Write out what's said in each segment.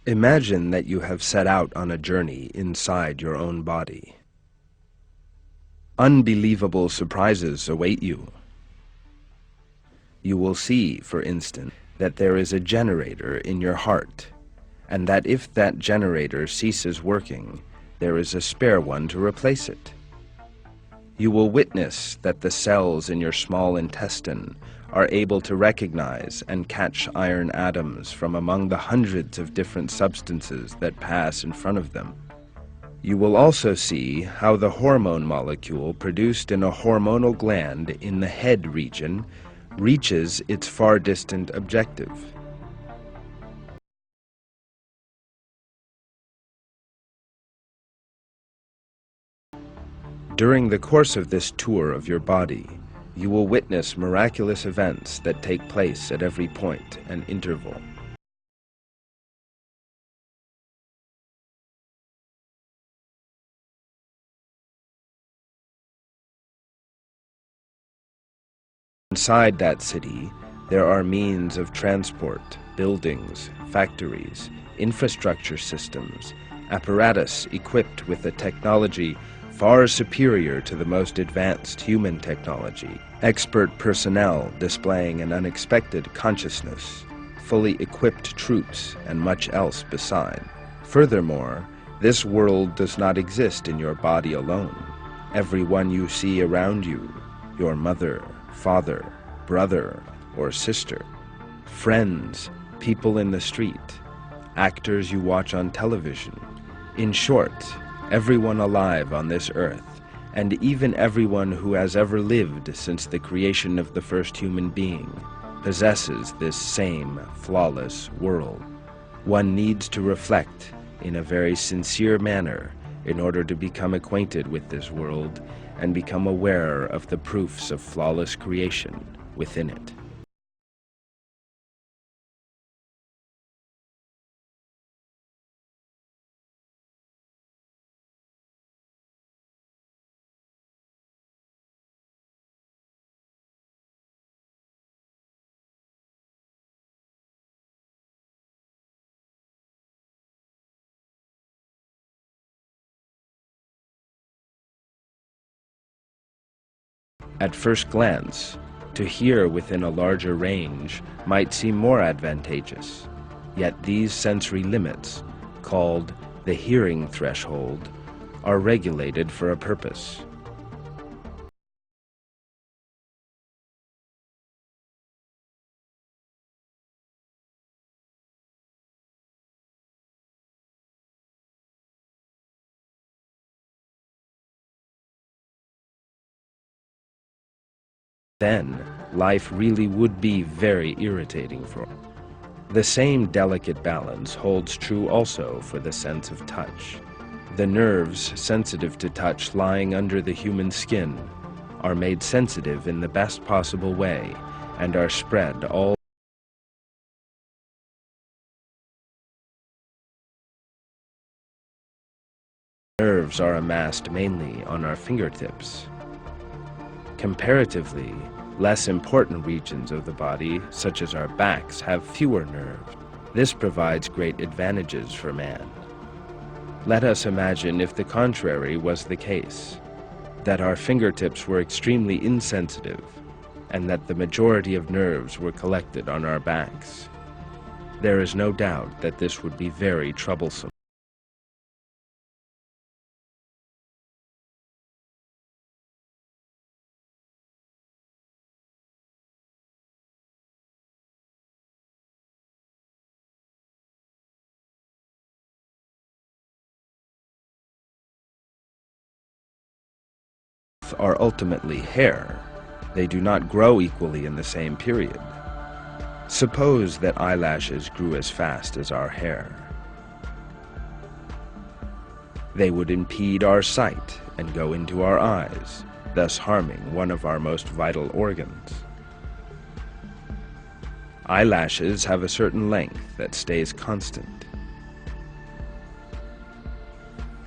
Imagine that you have set out on a journey inside your own body. Unbelievable surprises await you. You will see, for instance, that there is a generator in your heart, and that if that generator ceases working, there is a spare one to replace it. You will witness that the cells in your small intestine are able to recognize and catch iron atoms from among the hundreds of different substances that pass in front of them. You will also see how the hormone molecule produced in a hormonal gland in the head region reaches its far distant objective. During the course of this tour of your body, you will witness miraculous events that take place at every point and interval. Inside that city, there are means of transport, buildings, factories, infrastructure systems, apparatus equipped with a technology far superior to the most advanced human technology, expert personnel displaying an unexpected consciousness, fully equipped troops, and much else beside. Furthermore, this world does not exist in your body alone. Everyone you see around you, your mother, father, brother, or sister, friends, people in the street, actors you watch on television. In short, everyone alive on this earth, and even everyone who has ever lived since the creation of the first human being, possesses this same flawless world. One needs to reflect in a very sincere manner in order to become acquainted with this world and become aware of the proofs of flawless creation within it. At first glance, to hear within a larger range might seem more advantageous, yet these sensory limits, called the hearing threshold, are regulated for a purpose. Then, life really would be very irritating for them. The same delicate balance holds true also for the sense of touch. The nerves sensitive to touch lying under the human skin are made sensitive in the best possible way and are spread all. Nerves are amassed mainly on our fingertips. Comparatively, less important regions of the body, such as our backs, have fewer nerves. This provides great advantages for man. Let us imagine if the contrary was the case, that our fingertips were extremely insensitive, and that the majority of nerves were collected on our backs. There is no doubt that this would be very troublesome. Are ultimately hair. They do not grow equally in the same period. Suppose that eyelashes grew as fast as our hair. They would impede our sight and go into our eyes, thus harming one of our most vital organs. Eyelashes have a certain length that stays constant.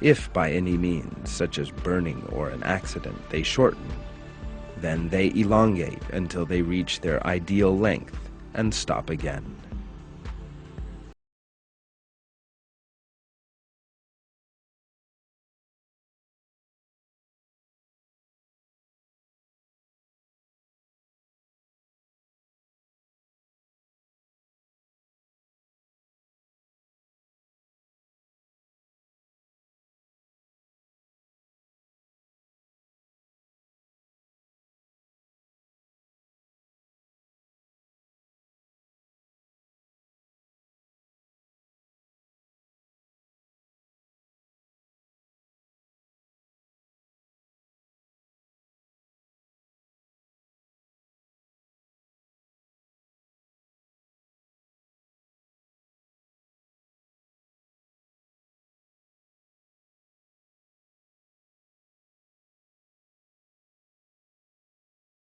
If by any means, such as burning or an accident, they shorten, then they elongate until they reach their ideal length and stop again.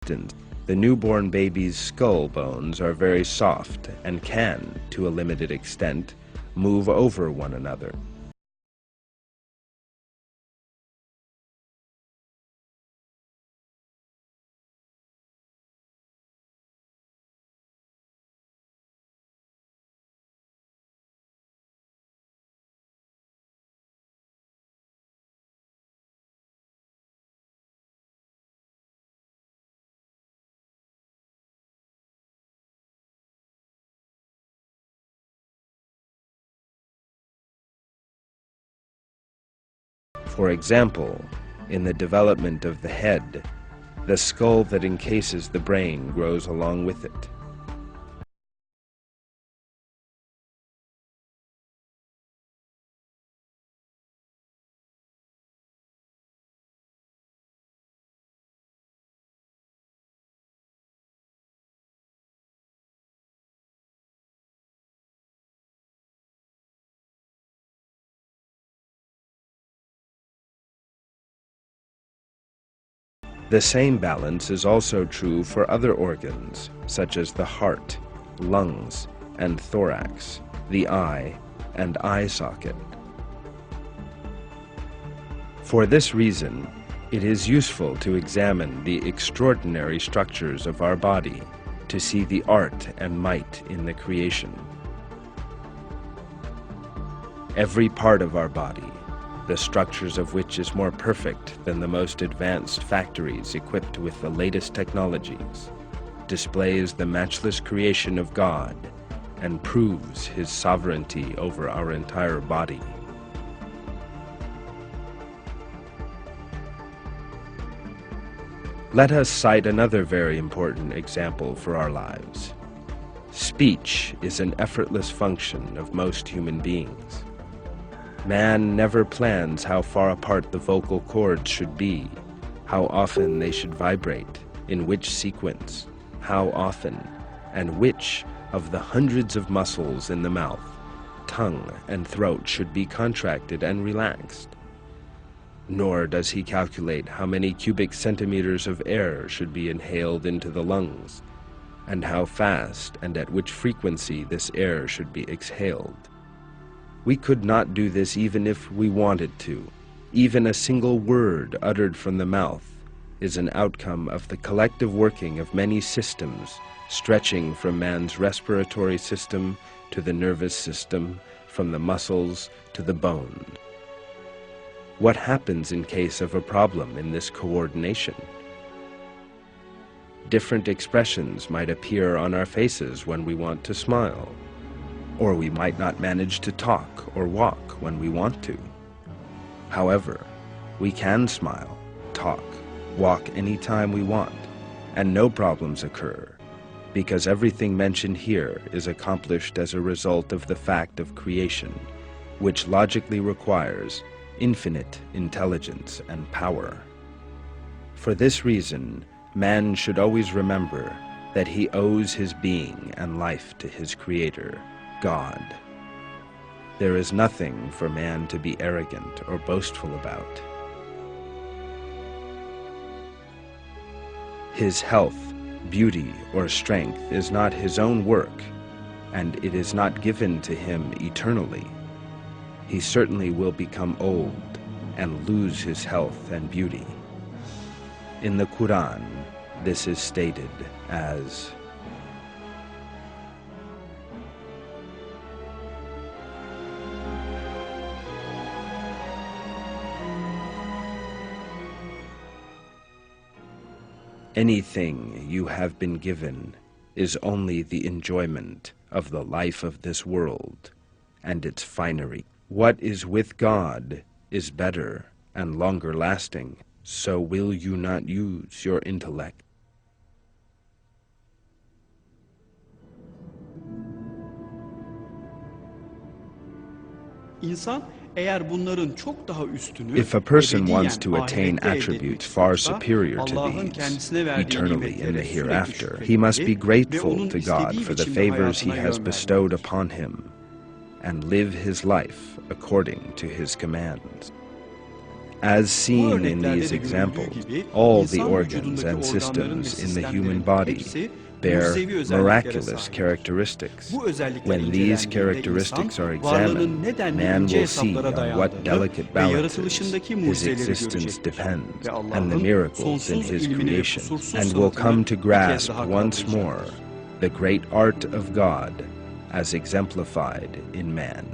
The newborn baby's skull bones are very soft and can, to a limited extent, move over one another. For example, in the development of the head, the skull that encases the brain grows along with it. The same balance is also true for other organs, such as the heart, lungs, and thorax, the eye, and eye socket. For this reason, it is useful to examine the extraordinary structures of our body to see the art and might in the creation. Every part of our body, the structures of which is more perfect than the most advanced factories equipped with the latest technologies, displays the matchless creation of God and proves His sovereignty over our entire body. Let us cite another very important example for our lives. Speech is an effortless function of most human beings. Man never plans how far apart the vocal cords should be, how often they should vibrate, in which sequence, how often, and which of the hundreds of muscles in the mouth, tongue, and throat should be contracted and relaxed. Nor does he calculate how many cubic centimeters of air should be inhaled into the lungs, and how fast and at which frequency this air should be exhaled. We could not do this even if we wanted to. Even a single word uttered from the mouth is an outcome of the collective working of many systems, stretching from man's respiratory system to the nervous system, from the muscles to the bone. What happens in case of a problem in this coordination? Different expressions might appear on our faces when we want to smile, or we might not manage to talk or walk when we want to. However, we can smile, talk, walk anytime we want, and no problems occur, because everything mentioned here is accomplished as a result of the fact of creation, which logically requires infinite intelligence and power. For this reason, man should always remember that he owes his being and life to his Creator, God. There is nothing for man to be arrogant or boastful about. His health, beauty, or strength is not his own work, and it is not given to him eternally. He certainly will become old and lose his health and beauty. In the Quran, this is stated as, anything you have been given is only the enjoyment of the life of this world and its finery. What is with God is better and longer lasting, so will you not use your intellect? İnsan eğer bunların çok daha üstünü If a person wants ebediyen to attain ahirette elde attributes etmek far istiyorsa, superior to Allah'ın these, kendisine verdiği eternally in the nimetleri sürekli hereafter, he must be şükretmeli ve grateful onun to God istediği for the biçimde favors he hayatına has yön bestowed vermelidir. upon him, and live his life according to his commands. As Bu seen in örneklerde these de görüldüğü examples, gibi all the insan organs vücudundaki and organların ve systems in the sistemlerin human body hepsi bear mucizevi özelliklere miraculous sahip. characteristics. Bu özellikler When these incelendiğinde insan characteristics are varlığının examined, nedenli man ince will see hesaplara on dayandığını what delicate ve balances yaratılışındaki his mucizeleri existence görecektir. depends, Ve and the Allah'ın miracles in sonsuz his ilmini ve creation, kusursuz and will come to sanatını bir kez grasp daha once more kavrayacaktır. the great art of God as exemplified in man.